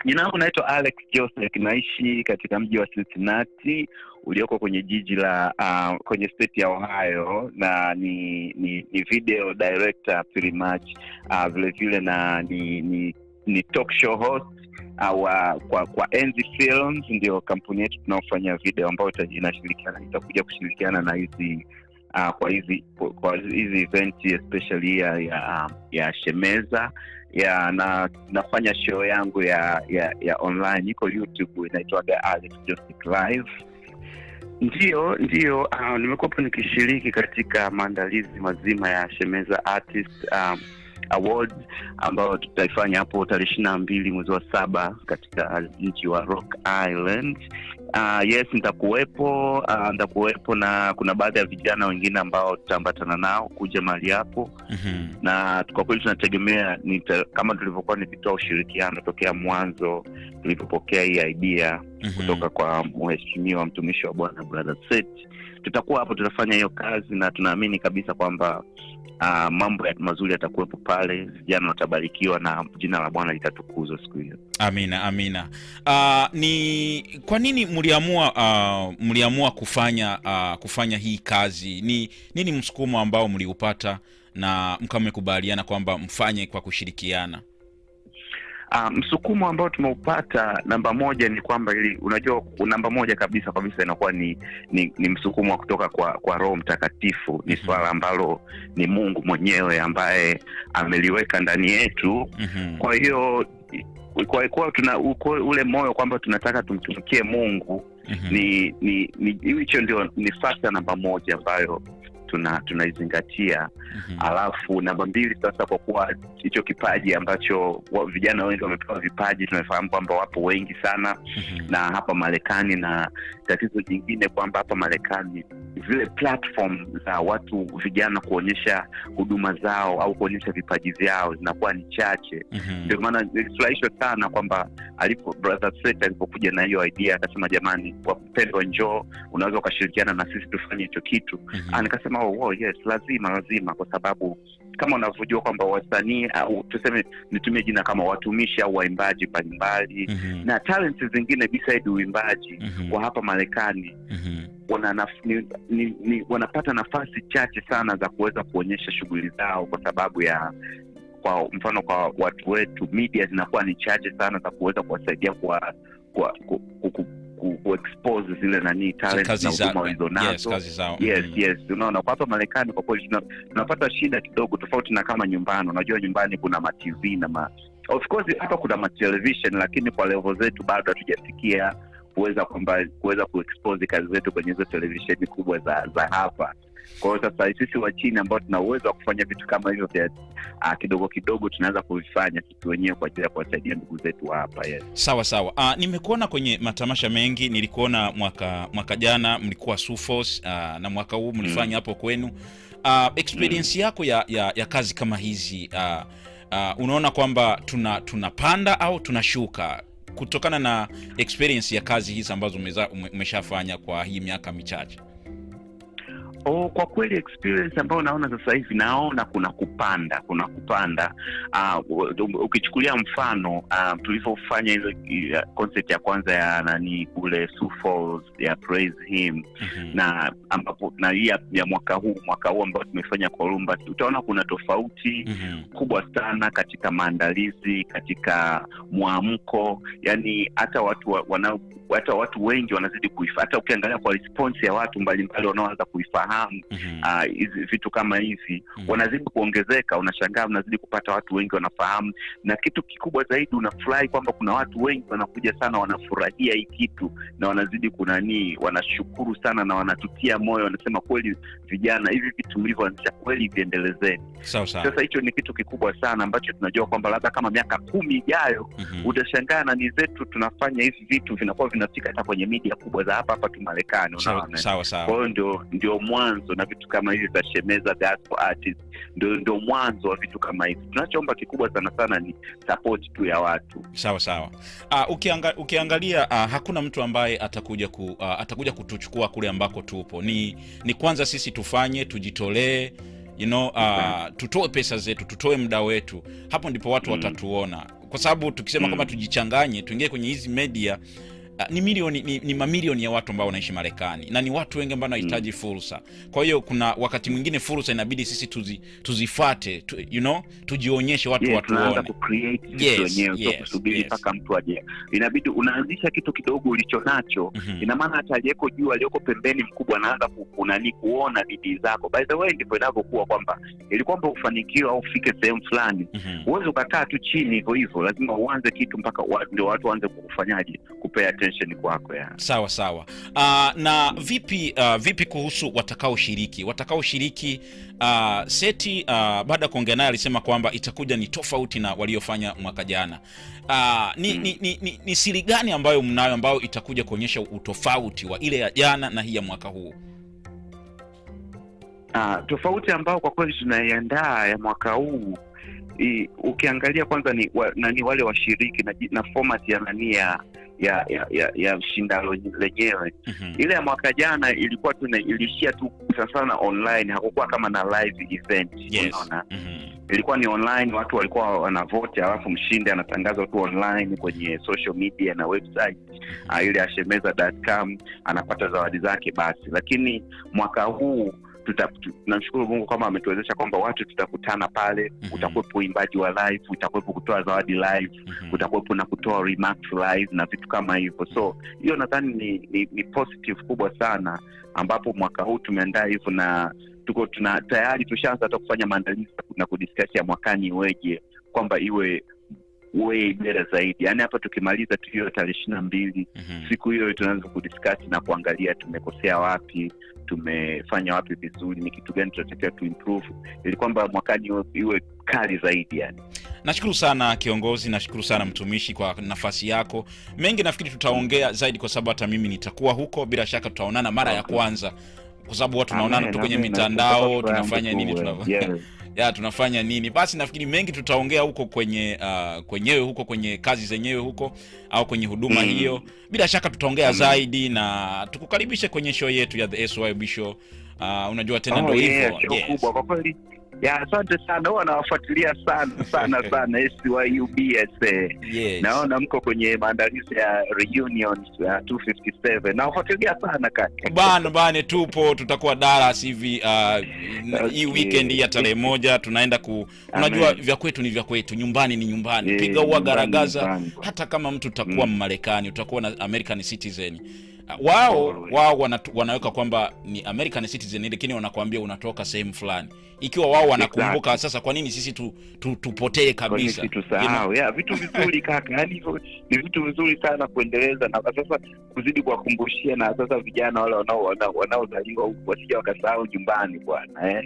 Jina langu naitwa Alex Joseph, naishi katika mji wa Cincinnati ulioko kwenye jiji la kwenye state ya Ohio, na ni video director pretty much, vile vile na ni talk show host kwa Enzi Films, ndio kampuni yetu tunaofanya video ambayo itakuja kushirikiana na hizi kwa hizi event especially ya Shemeza na nafanya show yangu ya online iko YouTube, inaitwa Alex Joseph Live. Ndio nimekuwa nikishiriki katika maandalizi mazima ya Shemeza Artist Awards ambayo tutaifanya hapo tarehe 22 mwezi wa 7 katika mji wa Rock Island. Yes, nitakuwepo na kuna baadhi ya vijana wengine ambao tutaambatana nao kuja mahali hapo. Na kwa kweli tunategemea kama tulivyokuwa nikitoa ushirikiano tokea mwanzo tulipopokea hii idea kutoka kwa mheshimiwa mtumishi wa Bwana Brother Seth, tutakuwa hapo tutafanya hiyo kazi, na tunaamini kabisa kwamba mambo mazuri yatakuwepo pale, vijana watabarikiwa na jina la Bwana litatukuzwa siku hiyo. Amina. Ni kwa nini mliamua kufanya hii kazi? Nini msukumo ambao mliupata na mkamekubaliana kwamba mfanye kwa kushirikiana? Msukumo ambao tumeupata, namba moja ni kwamba unajua namba moja kabisa inakuwa ni msukumo wa kutoka kwa Roho Mtakatifu. Ni swala ambalo ni Mungu mwenyewe ambaye ameliweka ndani yetu. Kwa hiyo kwa tuna ule moyo kwamba tunataka tumtumikie Mungu. Ni hicho ndio ni factor namba moja ambayo tunaizingatia. Alafu namba 2, sasa kwa kuwa hicho kipaji ambacho vijana wengi wamepewa vipaji, tunafahamu kwamba wapo wengi sana na hapa Marekani, na tatizo jingine kwamba hapa Marekani vile platform za watu vijana kuonyesha huduma zao au kuonyesha vipaji vyao zinakuwa ni chache. Ndio maana nilifurahishwa sana kwamba Brother Seth alipokuja na hiyo idea akasema, jamani, kwa mpendo njoo, unaweza ukashirikiana na sisi tufanye hicho kitu. Nikasema yes, lazima, kwa sababu kama unavyojua kwamba wasanii au tuseme nitumie jina kama watumishi au waimbaji mbalimbali na talents zingine beside uimbaji kwa hapa Marekani wanapata nafasi chache sana za kuweza kuonyesha shughuli zao, kwa sababu ya kwa mfano kwa watu wetu media zinakuwa ni chache sana za kuweza kuwasaidia expose zile talent na huduma walizonazo. Yes, unaona kwa hapa Marekani kwa kweli tunapata shida kidogo, tofauti na kama nyumbani. Unajua nyumbani kuna TV na of course hapa kuna television, lakini kwa level zetu bado hatujafikia kuweza kuexpose kazi zetu kwenye hizo television kubwa za hapa. Kwa hiyo sasa sisi wa chini ambao tuna uwezo wa kufanya vitu kama hivyo kidogo tunaweza kuvifanya sisi wenyewe kwa ajili ya kuwasaidia ndugu zetu hapa. Yes. Sawa. Nimekuona kwenye matamasha mengi, nilikuona mwaka jana mlikuwa Sufos, na mwaka huu mlifanya hapo kwenu. Experience yako ya kazi kama hizi, unaona kwamba tunapanda au tunashuka kutokana na experience ya kazi hizi ambazo umeshafanya kwa hii miaka michache? Kwa kweli experience ambayo naona sasa hivi naona kuna kupanda. Ukichukulia mfano tulipofanya ile concert ya kwanza ya kule Sioux Falls ya Praise Him, na ambapo na ya mwaka huu ambao tumefanya Columbus, utaona kuna tofauti kubwa sana katika maandalizi, katika muamko. Yani hata watu wengi wanazidi kuifahamu. Hata ukiangalia kwa response ya watu mbalimbali wanaoanza kuifahamu hizi vitu kama hivi wanazidi kuongezeka. Unashangaa unazidi kupata watu wengi wanafahamu, na kitu kikubwa zaidi unafurahi kwamba kuna watu wengi wanakuja sana, wanafurahia hii kitu na wanazidi wanashukuru sana na wanatutia moyo, wanasema kweli vijana, hivi vitu mlivyoanzisha kweli viendelezeni. Sasa hicho ni kitu kikubwa sana ambacho tunajua kwamba labda kama miaka 10 ijayo utashangaa na zetu tunafanya hivi vitu vinakuwa vinafika hata kwenye media kubwa za hapa tu Marekani, unaona. Kwa hiyo ndio mwanzo na vitu kama hivi za Shemeza Gospel Artist, ndio mwanzo wa vitu kama hivi. Tunachoomba kikubwa sana ni support tu ya watu. Sawa. Ukiangalia hakuna mtu ambaye atakuja kutuchukua kule ambako tupo. Ni kwanza sisi tufanye, tujitolee, tutoe pesa zetu, tutoe muda wetu. Hapo ndipo watu watatuona. kwa sababu tukisema kama tujichanganye tuingie kwenye hizi media, ni milioni ni mamilioni ya watu ambao wanaishi Marekani na ni watu wengi ambao wanahitaji fursa. Kwa hiyo kuna wakati mwingine fursa inabidi sisi tuzifuate, tujionyeshe watu tunaanza ku create wenyewe, kusubiri mpaka mtu aje. Inabidi unaanzisha kitu kidogo ulichonacho. Ina maana hata aliyeko juu, aliyeko pembeni mkubwa anaanza kuona bidii zako. By the way, ndipo inapokuwa kwamba ili kwamba ufanikiwe au ufike sehemu fulani, uweze ukakaa tu chini hivyo, lazima uanze kitu mpaka ndio watu waanze kukufanyaje, kupea attention kwako. Sawa. Na vipi kuhusu watakaoshiriki? Seti baada kuongea naye alisema kwamba itakuja ni tofauti na waliofanya mwaka jana. Ni siri gani ambayo mnayo ambayo itakuja kuonyesha utofauti wa ile ya jana na hii ya mwaka huu? Tofauti ambao kwa kweli tunaiandaa ya mwaka huu, ukiangalia kwanza ni wale washiriki na format ya nania ya shindano lenyewe. Ile ya mwaka jana ilikuwa ilishia tu sana online, hakukuwa kama na live event. Unaona, ilikuwa ni online, watu walikuwa wanavote, alafu mshindi anatangazwa tu online kwenye social media na website ile ashemeza.com, anapata zawadi zake basi. Lakini mwaka huu tunamshukuru Mungu kama ametuwezesha kwamba watu tutakutana pale, utakuwepo uimbaji wa live, utakuwepo kutoa zawadi live, utakuwepo na kutoa remarks live na vitu kama hivyo. So hiyo nadhani ni positive kubwa sana, ambapo mwaka huu tumeandaa hivyo na tayari tushaanza hata kufanya maandalizi na kudiscuss ya mwakani iweje, kwamba iwe way better zaidi. Yani hapa tukimaliza tu hiyo tarehe 22, siku hiyo tunaanza kudiscuss na kuangalia tumekosea wapi, tumefanya wapi vizuri, ni kitu gani tunatakiwa tu improve, ili kwamba mwakani iwe kali zaidi. Yani nashukuru sana kiongozi, nashukuru sana mtumishi kwa nafasi yako. Mengi nafikiri tutaongea zaidi kwa sababu hata mimi nitakuwa huko, bila shaka tutaonana mara ya kwanza, kwa sababu watu tunaonana tu kwenye mitandao, tunafanya nini tunafanya nini. Basi nafikiri mengi tutaongea huko kwenyewe huko kwenye kazi zenyewe huko au kwenye huduma hiyo. Bila shaka tutaongea zaidi, na tukukaribishe kwenye show yetu ya The SYB Show. Unajua tena ndio hivyo. Kubwa kwa kweli. Asante sana, huwa nawafuatilia sana SYUBSA. Naona mko kwenye maandalizi ya reunion 257. Nawafuatilia sana kaka. Bana tupo, tutakuwa Dallas hivi hii weekend ya tarehe 1 tunaenda unajua vya kwetu ni vya kwetu, nyumbani ni nyumbani. Piga uagaragaza, hata kama mtu utakuwa Marekani, utakuwa na American citizen. Wao wanaweka kwamba ni American citizen, lakini wanakuambia unatoka sehemu fulani. Ikiwa wao wanakumbuka, sasa kwa nini sisi tupotee kabisa? Vitu vizuri kaka, yani ni vitu vizuri sana kuendeleza, na sasa kuzidi kuwakumbushia, na sasa vijana wale wanaozaliwa huko wasije wakasahau nyumbani bwana.